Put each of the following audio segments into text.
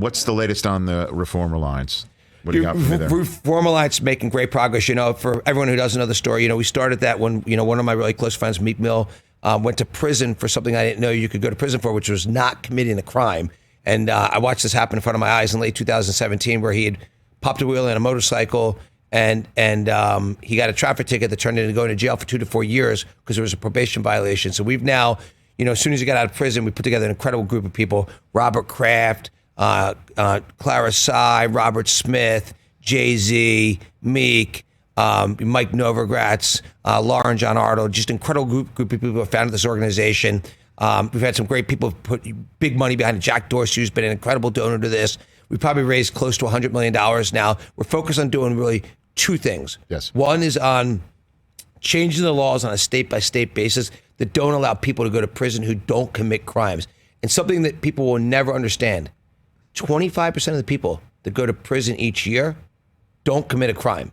What's the latest on the Reform Alliance? What do you got for me there? Reform Alliance making great progress. For everyone who doesn't know the story, we started that when, one of my really close friends, Meek Mill, went to prison for something I didn't know you could go to prison for, which was not committing a crime. And I watched this happen in front of my eyes in late 2017, where he had popped a wheel in a motorcycle and he got a traffic ticket that turned into going to jail for 2 to 4 years because there was a probation violation. So we've now, as soon as he got out of prison, we put together an incredible group of people: Robert Kraft, Clara Sy, Robert Smith, Jay-Z, Meek, Mike Novogratz, Lauren John Arnold, just incredible group of people who have founded this organization. We've had some great people put big money behind it. Jack Dorsey, who's been an incredible donor to this. We've probably raised close to $100 million now. We're focused on doing really 2 things. Yes. One is on changing the laws on a state-by-state basis that don't allow people to go to prison who don't commit crimes. And something that people will never understand: 25% of the people that go to prison each year don't commit a crime,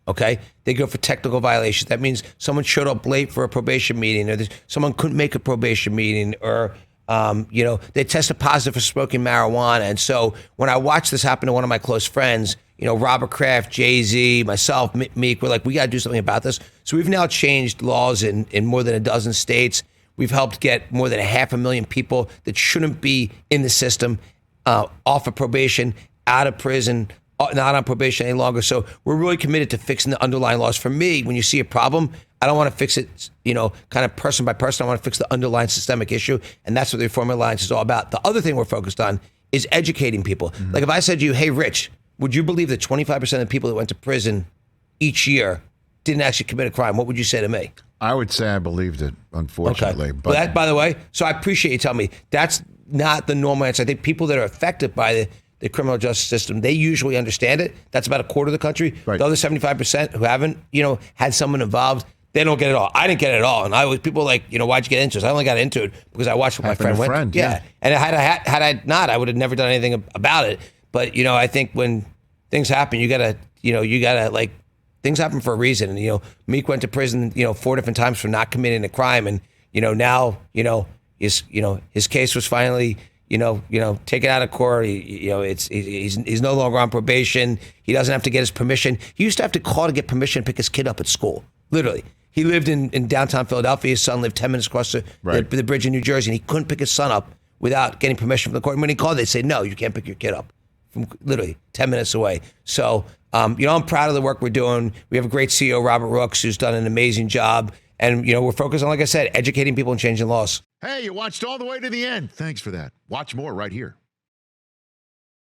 okay? They go for technical violations. That means someone showed up late for a probation meeting, or someone couldn't make a probation meeting, or they tested positive for smoking marijuana. And so when I watched this happen to one of my close friends, Robert Kraft, Jay-Z, myself, Meek, we're like, we got to do something about this. So we've now changed laws in more than a dozen states. We've helped get more than 500,000 people that shouldn't be in the system off of probation, out of prison, not on probation any longer. So we're really committed to fixing the underlying laws. For me, when you see a problem, I don't want to fix it, kind of person by person. I want to fix the underlying systemic issue, and that's what the Reform Alliance is all about. The other thing we're focused on is educating people. Mm-hmm. Like if I said to you, hey, Rich, would you believe that 25% of the people that went to prison each year didn't actually commit a crime? What would you say to me? I would say I believed it, unfortunately. Okay. But that, by the way, so I appreciate you telling me that's not the normal answer. I think people that are affected by the criminal justice system, they usually understand it. That's about a quarter of the country. Right. The other 75% who haven't, had someone involved, they don't get it all. I didn't get it all. And people like, why'd you get into it? I only got into it because I watched what my friend went. Yeah. And had I not, I would have never done anything about it. But, I think when things happen, you gotta things happen for a reason. And, Meek went to prison, 4 different times for not committing a crime. And, now, his case was finally, taken out of court. He's no longer on probation. He doesn't have to get his permission. He used to have to call to get permission to pick his kid up at school. Literally. He lived in downtown Philadelphia. His son lived 10 minutes across the bridge in New Jersey, and he couldn't pick his son up without getting permission from the court. And when he called, they say, no, you can't pick your kid up from literally 10 minutes away. So, I'm proud of the work we're doing. We have a great CEO, Robert Rooks, who's done an amazing job. And, we're focused on, like I said, educating people and changing laws. hey, you watched all the way to the end. Thanks for that. Watch more right here.